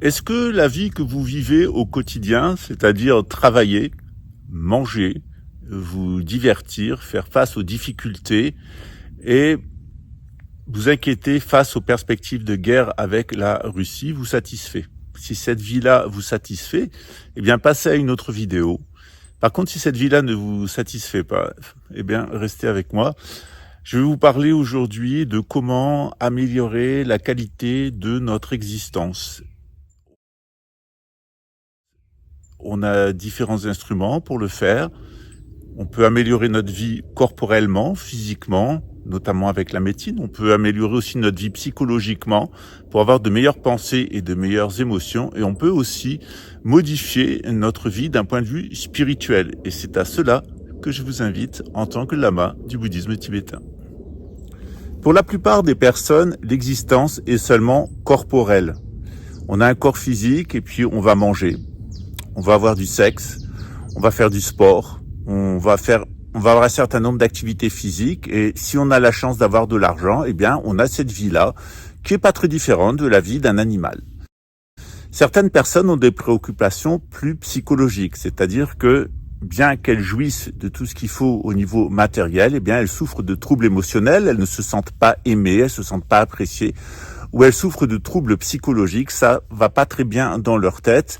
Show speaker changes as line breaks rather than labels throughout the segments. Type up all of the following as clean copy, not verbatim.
Est-ce que la vie que vous vivez au quotidien, c'est-à-dire travailler, manger, vous divertir, faire face aux difficultés et vous inquiéter face aux perspectives de guerre avec la Russie, vous satisfait? Si cette vie-là vous satisfait, eh bien passez à une autre vidéo. Par contre, si cette vie-là ne vous satisfait pas, eh bien restez avec moi. Je vais vous parler aujourd'hui de comment améliorer la qualité de notre existence. On a différents instruments pour le faire. On peut améliorer notre vie corporellement, physiquement, notamment avec la médecine. On peut améliorer aussi notre vie psychologiquement pour avoir de meilleures pensées et de meilleures émotions. Et on peut aussi modifier notre vie d'un point de vue spirituel. Et c'est à cela que je vous invite en tant que lama du bouddhisme tibétain. Pour la plupart des personnes, l'existence est seulement corporelle. On a un corps physique et puis on va manger. On va avoir du sexe, on va faire du sport, on va avoir un certain nombre d'activités physiques et si on a la chance d'avoir de l'argent, eh bien, on a cette vie-là qui est pas très différente de la vie d'un animal. Certaines personnes ont des préoccupations plus psychologiques, c'est-à-dire que bien qu'elles jouissent de tout ce qu'il faut au niveau matériel, eh bien, elles souffrent de troubles émotionnels, elles ne se sentent pas aimées, elles se sentent pas appréciées, ou elles souffrent de troubles psychologiques, ça va pas très bien dans leur tête.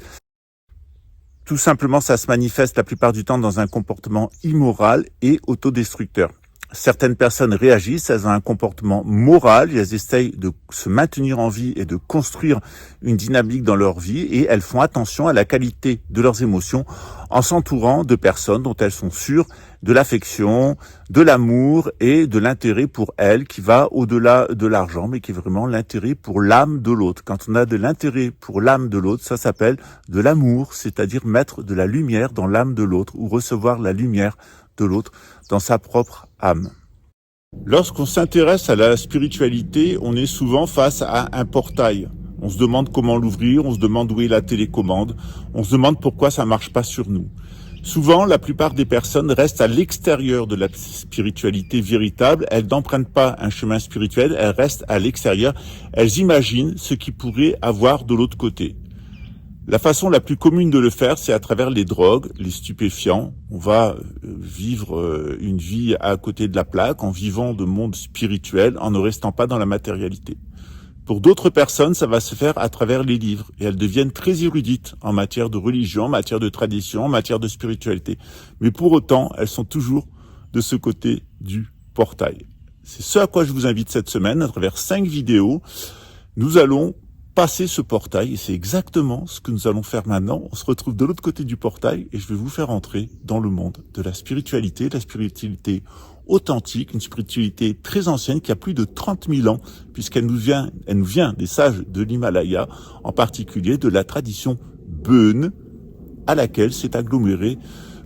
Tout simplement, ça se manifeste la plupart du temps dans un comportement immoral et autodestructeur. Certaines personnes réagissent, elles ont un comportement moral, elles essayent de se maintenir en vie et de construire une dynamique dans leur vie et elles font attention à la qualité de leurs émotions en s'entourant de personnes dont elles sont sûres de l'affection, de l'amour et de l'intérêt pour elles qui va au-delà de l'argent, mais qui est vraiment l'intérêt pour l'âme de l'autre. Quand on a de l'intérêt pour l'âme de l'autre, ça s'appelle de l'amour, c'est-à-dire mettre de la lumière dans l'âme de l'autre ou recevoir la lumière de l'autre dans sa propre âme. Lorsqu'on s'intéresse à la spiritualité, on est souvent face à un portail. On se demande comment l'ouvrir, on se demande où est la télécommande, on se demande pourquoi ça marche pas sur nous. Souvent, la plupart des personnes restent à l'extérieur de la spiritualité véritable. Elles n'empruntent pas un chemin spirituel, elles restent à l'extérieur. Elles imaginent ce qui pourrait avoir de l'autre côté. La façon la plus commune de le faire, c'est à travers les drogues, les stupéfiants. On va vivre une vie à côté de la plaque en vivant de monde spirituel, en ne restant pas dans la matérialité. Pour d'autres personnes, ça va se faire à travers les livres et elles deviennent très érudites en matière de religion, en matière de tradition, en matière de spiritualité. Mais pour autant, elles sont toujours de ce côté du portail. C'est ce à quoi je vous invite cette semaine à travers 5 vidéos. Nous allons passer ce portail et c'est exactement ce que nous allons faire maintenant. On se retrouve de l'autre côté du portail et je vais vous faire entrer dans le monde de la spiritualité authentique, une spiritualité très ancienne qui a plus de 30 000 ans puisqu'elle nous vient des sages de l'Himalaya, en particulier de la tradition Bön à laquelle s'est aggloméré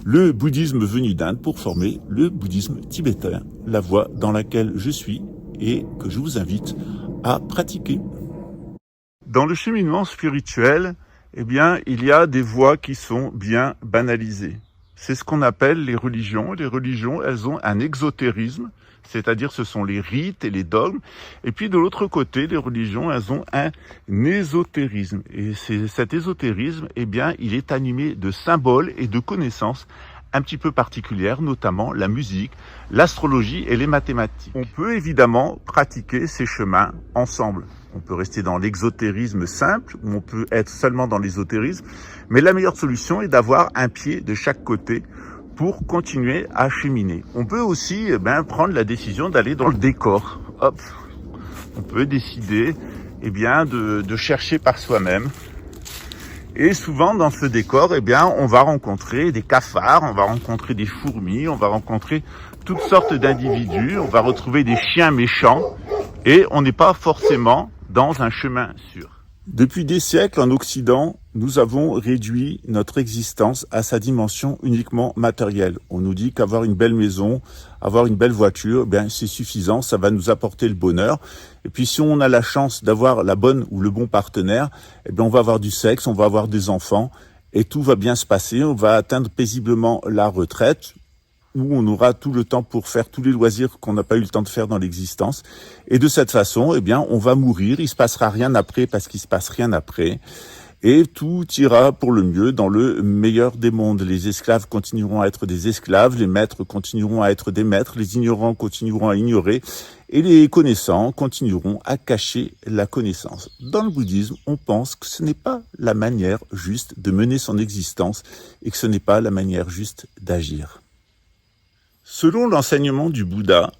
le bouddhisme venu d'Inde pour former le bouddhisme tibétain, la voie dans laquelle je suis et que je vous invite à pratiquer. Dans le cheminement spirituel, eh bien, il y a des voies qui sont bien banalisées. C'est ce qu'on appelle les religions. Les religions, elles ont un exotérisme, c'est-à-dire ce sont les rites et les dogmes. Et puis de l'autre côté, les religions, elles ont un ésotérisme. Et cet ésotérisme, eh bien, il est animé de symboles et de connaissances un petit peu particulières, notamment la musique, l'astrologie et les mathématiques. On peut évidemment pratiquer ces chemins ensemble. On peut rester dans l'exotérisme simple, ou on peut être seulement dans l'ésotérisme, mais la meilleure solution est d'avoir un pied de chaque côté pour continuer à cheminer. On peut aussi prendre la décision d'aller dans le décor. Hop, on peut décider de chercher par soi-même. Et souvent, dans ce décor, on va rencontrer des cafards, on va rencontrer des fourmis, on va rencontrer toutes sortes d'individus, on va retrouver des chiens méchants et on n'est pas forcément dans un chemin sûr. Depuis des siècles, en Occident, nous avons réduit notre existence à sa dimension uniquement matérielle. On nous dit qu'avoir une belle maison, avoir une belle voiture, c'est suffisant, ça va nous apporter le bonheur. Et puis si on a la chance d'avoir la bonne ou le bon partenaire, on va avoir du sexe, on va avoir des enfants et tout va bien se passer. On va atteindre paisiblement la retraite, où on aura tout le temps pour faire tous les loisirs qu'on n'a pas eu le temps de faire dans l'existence. Et de cette façon, on va mourir. Il se passera rien après parce qu'il se passe rien après. et tout ira pour le mieux dans le meilleur des mondes. Les esclaves continueront à être des esclaves, les maîtres continueront à être des maîtres, les ignorants continueront à ignorer, et les connaissants continueront à cacher la connaissance. Dans le bouddhisme, on pense que ce n'est pas la manière juste de mener son existence et que ce n'est pas la manière juste d'agir. Selon l'enseignement du Bouddha,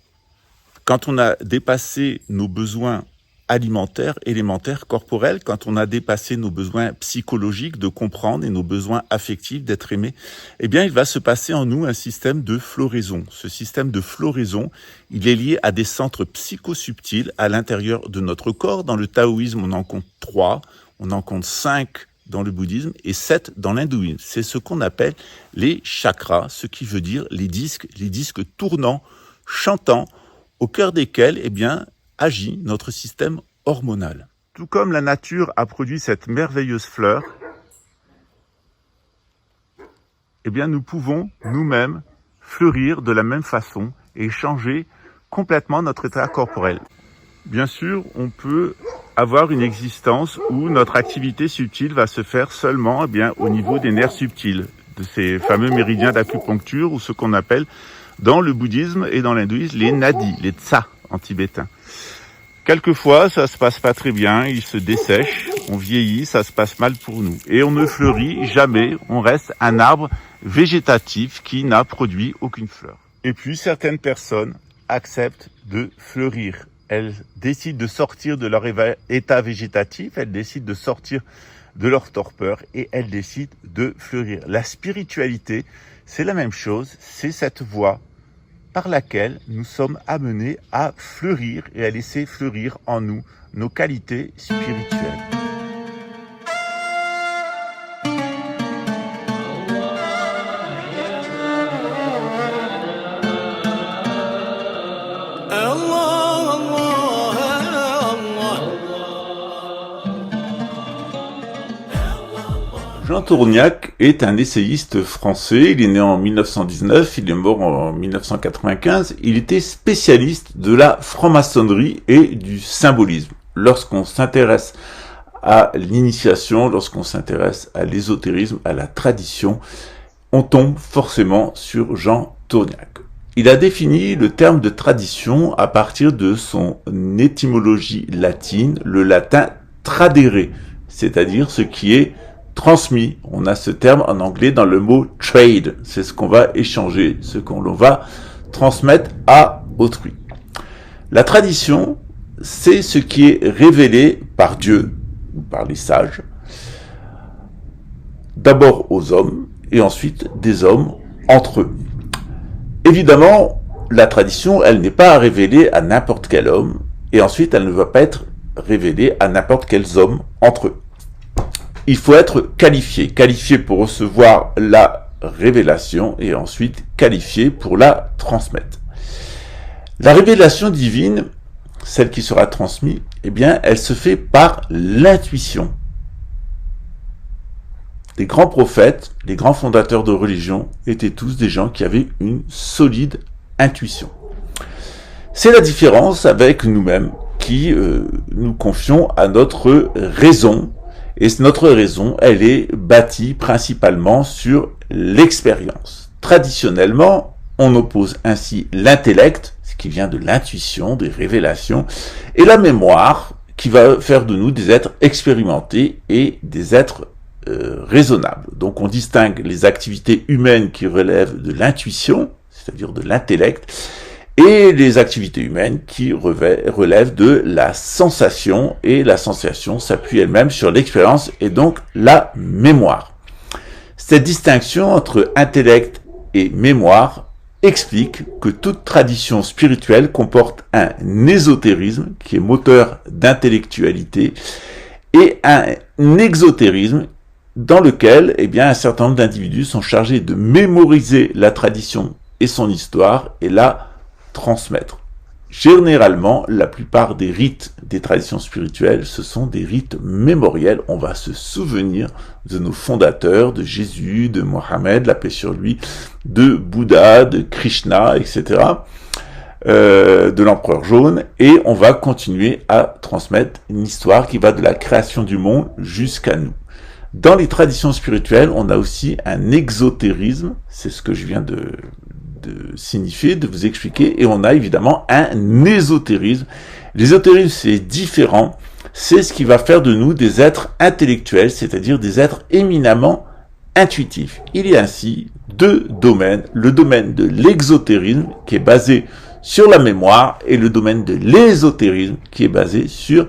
quand on a dépassé nos besoins alimentaires, élémentaires, corporels, quand on a dépassé nos besoins psychologiques de comprendre et nos besoins affectifs d'être aimé, eh bien, il va se passer en nous un système de floraison. Ce système de floraison, il est lié à des centres psychosubtils à l'intérieur de notre corps. Dans le taoïsme, on en compte 3, on en compte 5 dans le bouddhisme et 7 dans l'hindouisme. C'est ce qu'on appelle les chakras, ce qui veut dire les disques tournants, chantants, au cœur desquels, eh bien, agit notre système hormonal. Tout comme la nature a produit cette merveilleuse fleur, eh bien, nous pouvons nous-mêmes fleurir de la même façon et changer complètement notre état corporel. Bien sûr, on peut avoir une existence où notre activité subtile va se faire seulement, eh bien, au niveau des nerfs subtils, de ces fameux méridiens d'acupuncture ou ce qu'on appelle dans le bouddhisme et dans l'hindouisme les nadis, les tsa en tibétain. Quelquefois, ça se passe pas très bien, ils se dessèchent, on vieillit, ça se passe mal pour nous. Et on ne fleurit jamais, on reste un arbre végétatif qui n'a produit aucune fleur. Et puis, certaines personnes acceptent de fleurir. Elles décident de sortir de leur état végétatif, elles décident de sortir de leur torpeur et elles décident de fleurir. La spiritualité, c'est la même chose, c'est cette voie par laquelle nous sommes amenés à fleurir et à laisser fleurir en nous nos qualités spirituelles. Jean Tourniac est un essayiste français, il est né en 1919, il est mort en 1995, il était spécialiste de la franc-maçonnerie et du symbolisme. Lorsqu'on s'intéresse à l'initiation, lorsqu'on s'intéresse à l'ésotérisme, à la tradition, on tombe forcément sur Jean Tourniac. Il a défini le terme de tradition à partir de son étymologie latine, le latin tradere, c'est-à-dire ce qui est transmis. On a ce terme en anglais dans le mot trade. C'est ce qu'on va échanger, ce qu'on va transmettre à autrui. La tradition, c'est ce qui est révélé par Dieu, ou par les sages, d'abord aux hommes, et ensuite des hommes entre eux. Évidemment, la tradition, elle n'est pas révélée à n'importe quel homme, et ensuite elle ne va pas être révélée à n'importe quels hommes entre eux. Il faut être qualifié pour recevoir la révélation et ensuite qualifié pour la transmettre. La révélation divine, celle qui sera transmise, eh bien, elle se fait par l'intuition. Les grands prophètes, les grands fondateurs de religion étaient tous des gens qui avaient une solide intuition. C'est la différence avec nous-mêmes qui nous confions à notre raison. Et notre raison, elle est bâtie principalement sur l'expérience. Traditionnellement, on oppose ainsi l'intellect, ce qui vient de l'intuition, des révélations, et la mémoire, qui va faire de nous des êtres expérimentés et des êtres raisonnables. Donc on distingue les activités humaines qui relèvent de l'intuition, c'est-à-dire de l'intellect, et les activités humaines qui relèvent de la sensation, et la sensation s'appuie elle-même sur l'expérience et donc la mémoire. Cette distinction entre intellect et mémoire explique que toute tradition spirituelle comporte un ésotérisme qui est moteur d'intellectualité et un exotérisme dans lequel un certain nombre d'individus sont chargés de mémoriser la tradition et son histoire et la transmettre. Généralement, la plupart des rites des traditions spirituelles, ce sont des rites mémoriels. On va se souvenir de nos fondateurs, de Jésus, de Mohammed, la paix sur lui, de Bouddha, de Krishna, etc., de l'empereur jaune, et on va continuer à transmettre une histoire qui va de la création du monde jusqu'à nous. Dans les traditions spirituelles, on a aussi un exotérisme, c'est ce que je viens de signifier, de vous expliquer, et on a évidemment un ésotérisme. L'ésotérisme, c'est différent, c'est ce qui va faire de nous des êtres intellectuels, c'est-à-dire des êtres éminemment intuitifs. Il y a ainsi deux domaines, le domaine de l'exotérisme, qui est basé sur la mémoire, et le domaine de l'ésotérisme, qui est basé sur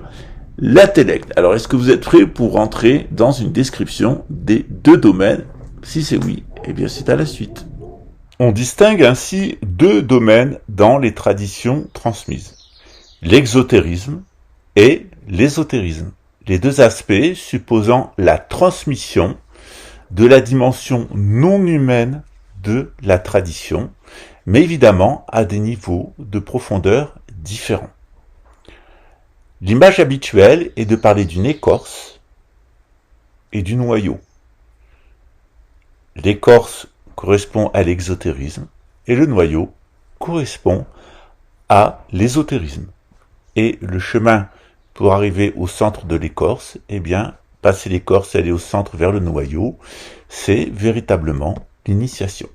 l'intellect. Alors, est-ce que vous êtes prêts pour rentrer dans une description des deux domaines? Si c'est oui, eh bien c'est à la suite. On distingue ainsi deux domaines dans les traditions transmises. L'exotérisme et l'ésotérisme. Les deux aspects supposant la transmission de la dimension non humaine de la tradition, mais évidemment à des niveaux de profondeur différents. L'image habituelle est de parler d'une écorce et du noyau. L'écorce correspond à l'exotérisme et le noyau correspond à l'ésotérisme. Et le chemin pour arriver au centre de l'écorce, eh bien, passer l'écorce et aller au centre vers le noyau, c'est véritablement l'initiation.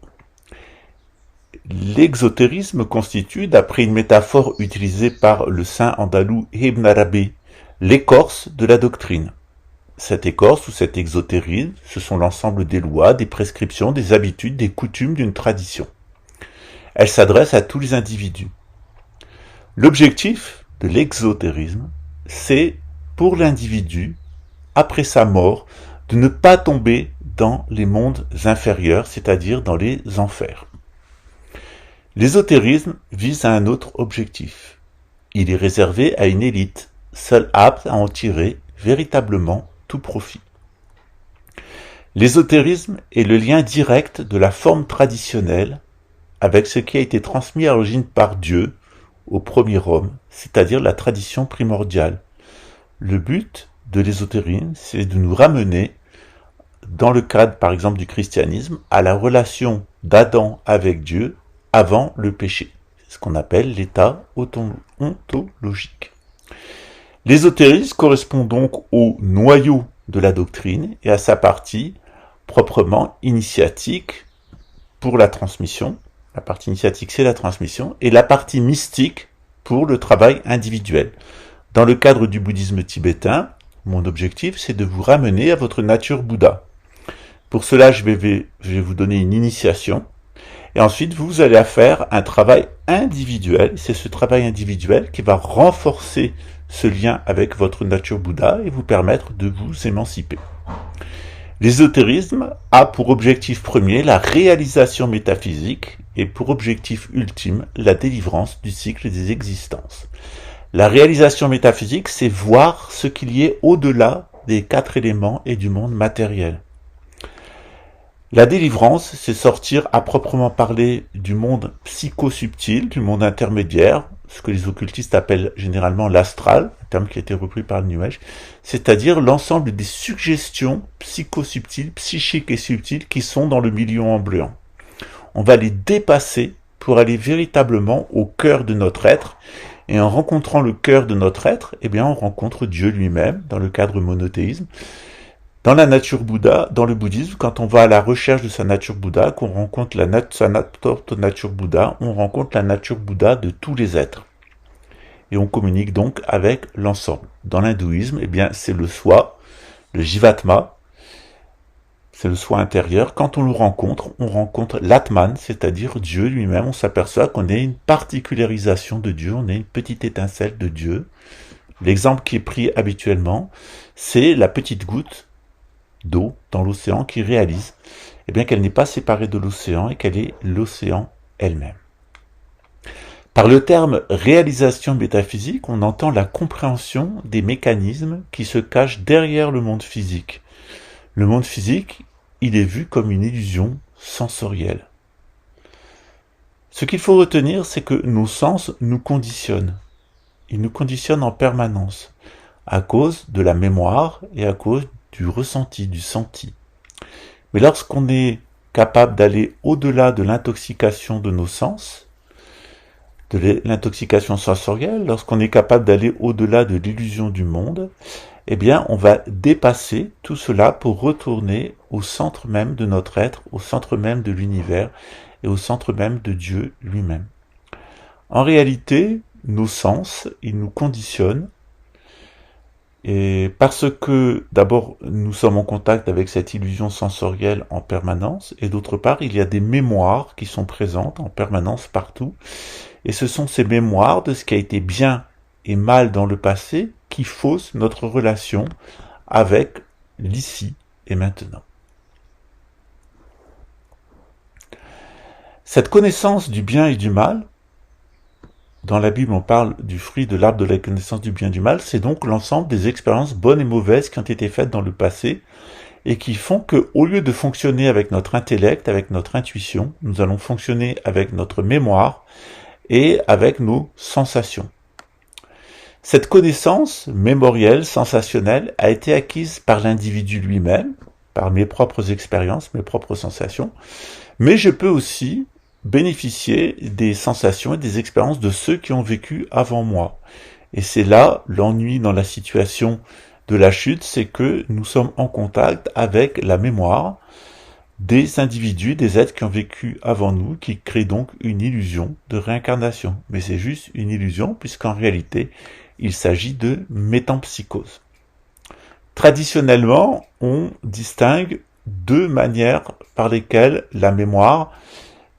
L'exotérisme constitue, d'après une métaphore utilisée par le saint andalou Ibn Arabi, l'écorce de la doctrine. Cette écorce ou cet exotérisme, ce sont l'ensemble des lois, des prescriptions, des habitudes, des coutumes d'une tradition. Elle s'adresse à tous les individus. L'objectif de l'exotérisme, c'est pour l'individu, après sa mort, de ne pas tomber dans les mondes inférieurs, c'est-à-dire dans les enfers. L'ésotérisme vise à un autre objectif. Il est réservé à une élite, seule apte à en tirer véritablement tout profit. L'ésotérisme est le lien direct de la forme traditionnelle avec ce qui a été transmis à l'origine par Dieu au premier homme, c'est-à-dire la tradition primordiale. Le but de l'ésotérisme, c'est de nous ramener, dans le cadre par exemple du christianisme, à la relation d'Adam avec Dieu avant le péché. C'est ce qu'on appelle l'état ontologique. L'ésotérisme correspond donc au noyau de la doctrine et à sa partie proprement initiatique pour la transmission. La partie initiatique, c'est la transmission, et la partie mystique pour le travail individuel. Dans le cadre du bouddhisme tibétain, mon objectif, c'est de vous ramener à votre nature Bouddha. Pour cela, je vais vous donner une initiation, et ensuite, vous allez faire un travail individuel. C'est ce travail individuel qui va renforcer ce lien avec votre nature Bouddha et vous permettre de vous émanciper. L'ésotérisme a pour objectif premier la réalisation métaphysique et pour objectif ultime la délivrance du cycle des existences. La réalisation métaphysique, c'est voir ce qu'il y ait au-delà des quatre éléments et du monde matériel. La délivrance, c'est sortir à proprement parler du monde psychosubtil, du monde intermédiaire, ce que les occultistes appellent généralement l'astral, un terme qui a été repris par le New Age, c'est-à-dire l'ensemble des suggestions psychosubtiles, psychiques et subtiles qui sont dans le milieu ambiant. On va les dépasser pour aller véritablement au cœur de notre être, et en rencontrant le cœur de notre être, eh bien on rencontre Dieu lui-même, dans le cadre monothéisme. Dans la nature Bouddha, dans le bouddhisme, quand on va à la recherche de sa nature Bouddha, qu'on rencontre sa nature Bouddha, on rencontre la nature Bouddha de tous les êtres. Et on communique donc avec l'ensemble. Dans l'hindouisme, eh bien, c'est le soi, le jivatma, c'est le soi intérieur. Quand on rencontre l'atman, c'est-à-dire Dieu lui-même. On s'aperçoit qu'on est une particularisation de Dieu, on est une petite étincelle de Dieu. L'exemple qui est pris habituellement, c'est la petite goutte d'eau dans l'océan qui réalise qu'elle n'est pas séparée de l'océan et qu'elle est l'océan elle-même. Par le terme réalisation métaphysique, on entend la compréhension des mécanismes qui se cachent derrière le monde physique. Le monde physique, il est vu comme une illusion sensorielle. Ce qu'il faut retenir, c'est que nos sens nous conditionnent. Ils nous conditionnent en permanence, à cause de la mémoire et à cause du ressenti, du senti. Mais lorsqu'on est capable d'aller au-delà de l'intoxication de nos sens, de l'intoxication sensorielle, lorsqu'on est capable d'aller au-delà de l'illusion du monde, eh bien, on va dépasser tout cela pour retourner au centre même de notre être, au centre même de l'univers et au centre même de Dieu lui-même. En réalité, nos sens, ils nous conditionnent, et parce que d'abord nous sommes en contact avec cette illusion sensorielle en permanence, et d'autre part il y a des mémoires qui sont présentes en permanence partout, et ce sont ces mémoires de ce qui a été bien et mal dans le passé qui faussent notre relation avec l'ici et maintenant. Cette connaissance du bien et du mal, dans la Bible on parle du fruit de l'arbre de la connaissance du bien et du mal, c'est donc l'ensemble des expériences bonnes et mauvaises qui ont été faites dans le passé et qui font que, au lieu de fonctionner avec notre intellect, avec notre intuition, nous allons fonctionner avec notre mémoire et avec nos sensations. Cette connaissance mémorielle, sensationnelle, a été acquise par l'individu lui-même, par mes propres expériences, mes propres sensations, mais je peux aussi bénéficier des sensations et des expériences de ceux qui ont vécu avant moi. Et c'est là l'ennui dans la situation de la chute, c'est que nous sommes en contact avec la mémoire des individus, des êtres qui ont vécu avant nous, qui créent donc une illusion de réincarnation. Mais c'est juste une illusion, puisqu'en réalité, il s'agit de métempsychose. Traditionnellement, on distingue deux manières par lesquelles la mémoire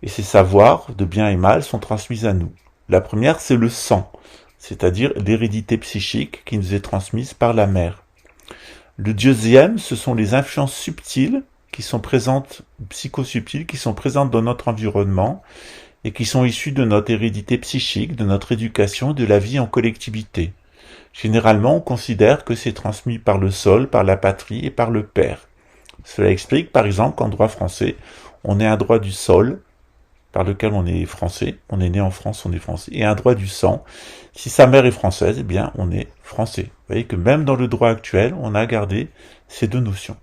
et ses savoirs de bien et mal sont transmis à nous. La première, c'est le sang, c'est-à-dire l'hérédité psychique qui nous est transmise par la mère. Le deuxième, ce sont les influences subtiles qui sont présentes, psychosubtiles, qui sont présentes dans notre environnement et qui sont issues de notre hérédité psychique, de notre éducation, de la vie en collectivité. Généralement, on considère que c'est transmis par le sol, par la patrie et par le père. Cela explique, par exemple, qu'en droit français, on a un droit du sol, par lequel on est français, on est né en France, on est français, et un droit du sang. Si sa mère est française, eh bien, on est français. Vous voyez que même dans le droit actuel, on a gardé ces deux notions.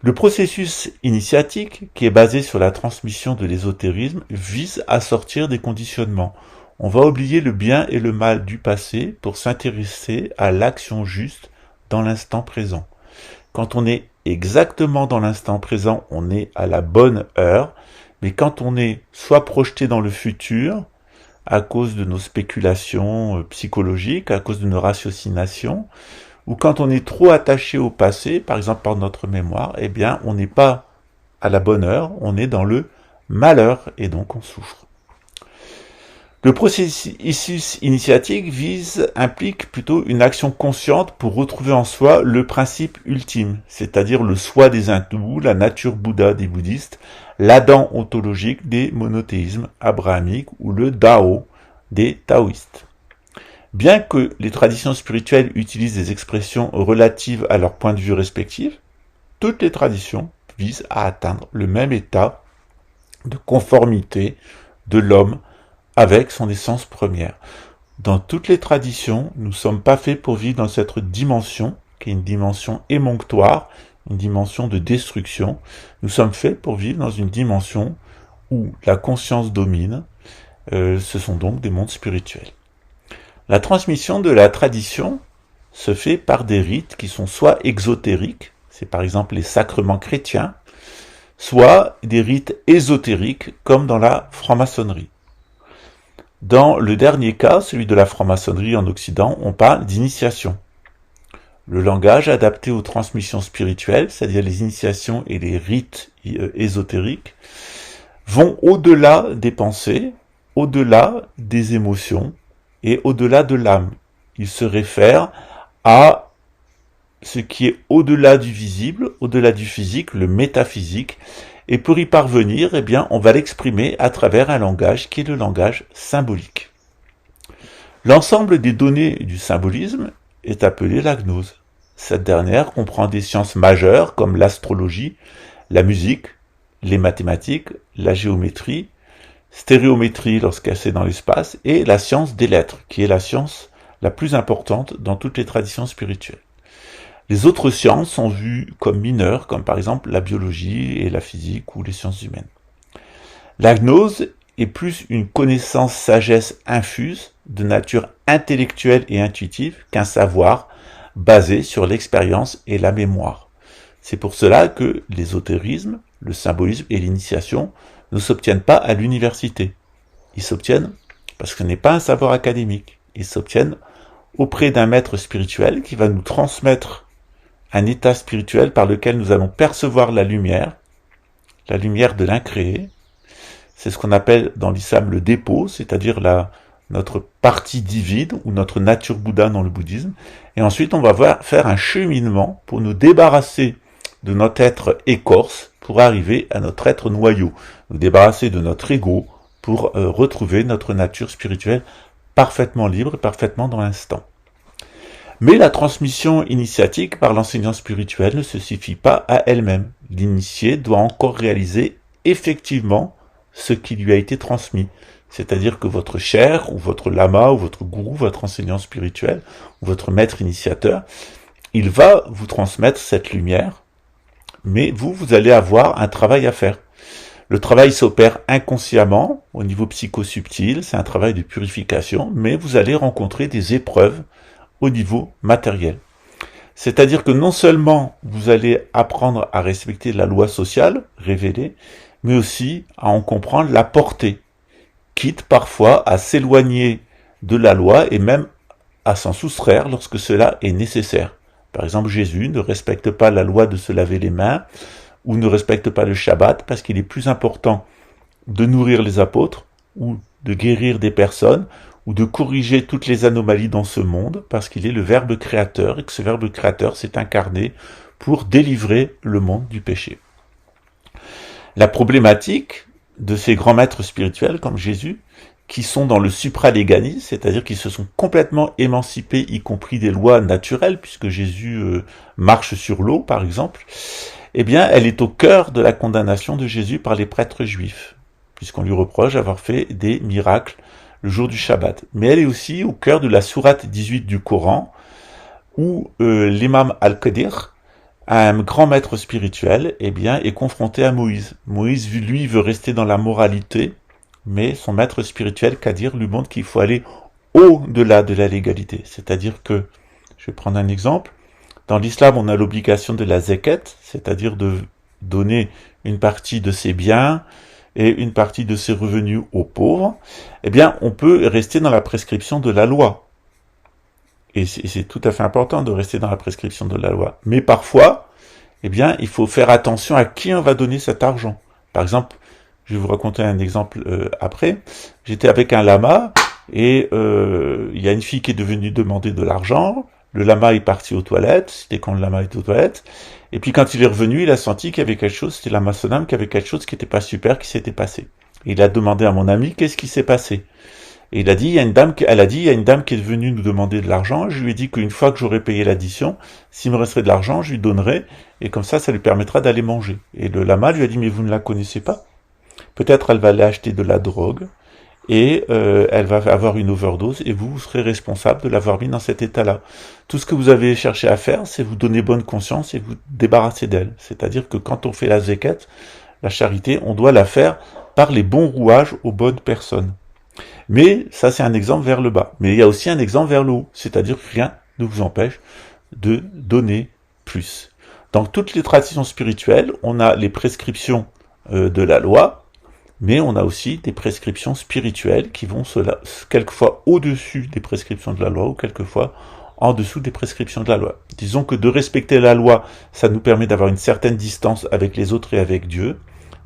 Le processus initiatique, qui est basé sur la transmission de l'ésotérisme, vise à sortir des conditionnements. On va oublier le bien et le mal du passé pour s'intéresser à l'action juste dans l'instant présent. Quand on est exactement dans l'instant présent, on est à la bonne heure, mais quand on est soit projeté dans le futur, à cause de nos spéculations psychologiques, à cause de nos ratiocinations, ou quand on est trop attaché au passé, par exemple par notre mémoire, eh bien on n'est pas à la bonne heure, on est dans le malheur et donc on souffre. Le processus initiatique implique plutôt une action consciente pour retrouver en soi le principe ultime, c'est-à-dire le soi des hindous, la nature Bouddha des bouddhistes, l'Adam ontologique des monothéismes abrahamiques ou le Dao des taoïstes. Bien que les traditions spirituelles utilisent des expressions relatives à leur point de vue respectif, toutes les traditions visent à atteindre le même état de conformité de l'homme avec son essence première. Dans toutes les traditions, nous ne sommes pas faits pour vivre dans cette dimension, qui est une dimension émonctoire, une dimension de destruction. Nous sommes faits pour vivre dans une dimension où la conscience domine. Ce sont donc des mondes spirituels. La transmission de la tradition se fait par des rites qui sont soit exotériques, c'est par exemple les sacrements chrétiens, soit des rites ésotériques comme dans la franc-maçonnerie. Dans le dernier cas, celui de la franc-maçonnerie en Occident, on parle d'initiation. Le langage adapté aux transmissions spirituelles, c'est-à-dire les initiations et les rites ésotériques, vont au-delà des pensées, au-delà des émotions et au-delà de l'âme. Ils se réfèrent à ce qui est au-delà du visible, au-delà du physique, le métaphysique. Et pour y parvenir, eh bien, on va l'exprimer à travers un langage qui est le langage symbolique. L'ensemble des données du symbolisme est appelé la gnose. Cette dernière comprend des sciences majeures comme l'astrologie, la musique, les mathématiques, la géométrie, stéréométrie lorsqu'elle est dans l'espace, et la science des lettres, qui est la science la plus importante dans toutes les traditions spirituelles. Les autres sciences sont vues comme mineures, comme par exemple la biologie et la physique ou les sciences humaines. La gnose est plus une connaissance sagesse infuse de nature intellectuelle et intuitive qu'un savoir basée sur l'expérience et la mémoire. C'est pour cela que l'ésotérisme, le symbolisme et l'initiation ne s'obtiennent pas à l'université. Ils s'obtiennent parce que ce n'est pas un savoir académique. Ils s'obtiennent auprès d'un maître spirituel qui va nous transmettre un état spirituel par lequel nous allons percevoir la lumière de l'incréé. C'est ce qu'on appelle dans l'islam le dépôt, c'est-à-dire notre partie divine ou notre nature Bouddha dans le bouddhisme. Et ensuite, on va faire un cheminement pour nous débarrasser de notre être écorce pour arriver à notre être noyau, nous débarrasser de notre ego pour retrouver notre nature spirituelle parfaitement libre et parfaitement dans l'instant. Mais la transmission initiatique par l'enseignant spirituel ne se suffit pas à elle-même. L'initié doit encore réaliser effectivement ce qui lui a été transmis. C'est-à-dire que votre chair, ou votre lama, ou votre gourou, votre enseignant spirituel, ou votre maître initiateur, il va vous transmettre cette lumière, mais vous allez avoir un travail à faire. Le travail s'opère inconsciemment, au niveau psychosubtil, c'est un travail de purification, mais vous allez rencontrer des épreuves au niveau matériel. C'est-à-dire que non seulement vous allez apprendre à respecter la loi sociale révélée, mais aussi à en comprendre la portée, quitte parfois à s'éloigner de la loi et même à s'en soustraire lorsque cela est nécessaire. Par exemple, Jésus ne respecte pas la loi de se laver les mains ou ne respecte pas le Shabbat parce qu'il est plus important de nourrir les apôtres ou de guérir des personnes ou de corriger toutes les anomalies dans ce monde parce qu'il est le Verbe créateur et que ce Verbe créateur s'est incarné pour délivrer le monde du péché. La problématique de ces grands maîtres spirituels comme Jésus, qui sont dans le supraléganisme, c'est-à-dire qui se sont complètement émancipés, y compris des lois naturelles, puisque Jésus marche sur l'eau, par exemple, eh bien, elle est au cœur de la condamnation de Jésus par les prêtres juifs, puisqu'on lui reproche d'avoir fait des miracles le jour du Shabbat. Mais elle est aussi au cœur de la sourate 18 du Coran, où l'imam Al-Qadir, un grand maître spirituel, eh bien, est confronté à Moïse. Moïse, lui, veut rester dans la moralité, mais son maître spirituel, Qadir, lui montre qu'il faut aller au-delà de la légalité. C'est-à-dire que, je vais prendre un exemple, dans l'islam, on a l'obligation de la zakat, c'est-à-dire de donner une partie de ses biens et une partie de ses revenus aux pauvres. Eh bien, on peut rester dans la prescription de la loi. Et c'est tout à fait important de rester dans la prescription de la loi. Mais parfois, eh bien, il faut faire attention à qui on va donner cet argent. Par exemple, je vais vous raconter un exemple après. J'étais avec un lama et il y a une fille qui est devenue demander de l'argent. Le lama est parti aux toilettes. C'était quand le lama était aux toilettes. Et puis quand il est revenu, il a senti qu'il y avait quelque chose. C'était lama Sonam, qu'il y avait quelque chose qui n'était pas super, qui s'était passé. Et il a demandé à mon ami qu'est-ce qui s'est passé. Et elle a dit, il y a une dame qui est venue nous demander de l'argent. Je lui ai dit qu'une fois que j'aurai payé l'addition, s'il me resterait de l'argent, je lui donnerai. Et comme ça lui permettra d'aller manger. Et le lama lui a dit, mais vous ne la connaissez pas? Peut-être elle va aller acheter de la drogue. Et elle va avoir une overdose. Et vous serez responsable de l'avoir mis dans cet état-là. Tout ce que vous avez cherché à faire, c'est vous donner bonne conscience et vous débarrasser d'elle. C'est-à-dire que quand on fait la zakat, la charité, on doit la faire par les bons rouages aux bonnes personnes. Mais ça, c'est un exemple vers le bas. Mais il y a aussi un exemple vers le haut. C'est-à-dire que rien ne vous empêche de donner plus. Dans toutes les traditions spirituelles, on a les prescriptions de la loi, mais on a aussi des prescriptions spirituelles qui vont quelquefois au-dessus des prescriptions de la loi ou quelquefois en dessous des prescriptions de la loi. Disons que de respecter la loi, ça nous permet d'avoir une certaine distance avec les autres et avec Dieu.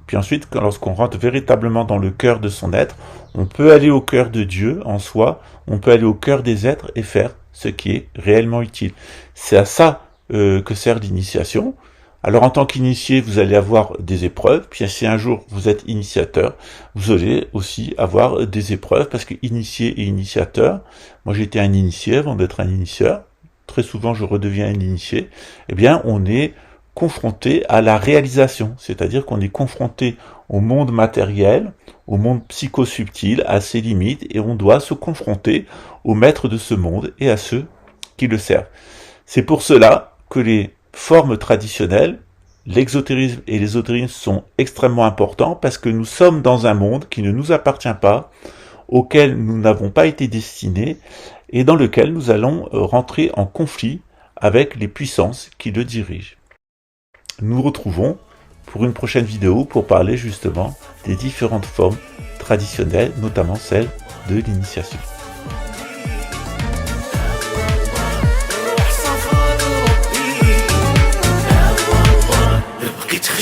Puis ensuite, lorsqu'on rentre véritablement dans le cœur de son être, on peut aller au cœur de Dieu en soi, on peut aller au cœur des êtres et faire ce qui est réellement utile. C'est à ça que sert l'initiation. Alors en tant qu'initié, vous allez avoir des épreuves, puis si un jour vous êtes initiateur, vous allez aussi avoir des épreuves, parce que initié et initiateur, moi j'étais un initié avant d'être un initieur, très souvent je redeviens un initié, eh bien on est confronté à la réalisation, c'est-à-dire qu'on est confronté au monde matériel, au monde psychosubtil, à ses limites, et on doit se confronter aux maîtres de ce monde et à ceux qui le servent. C'est pour cela que les formes traditionnelles, l'exotérisme et l'ésotérisme sont extrêmement importants, parce que nous sommes dans un monde qui ne nous appartient pas, auquel nous n'avons pas été destinés, et dans lequel nous allons rentrer en conflit avec les puissances qui le dirigent. Nous nous retrouvons pour une prochaine vidéo pour parler justement des différentes formes traditionnelles, notamment celle de l'initiation.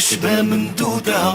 خشبة ممدودة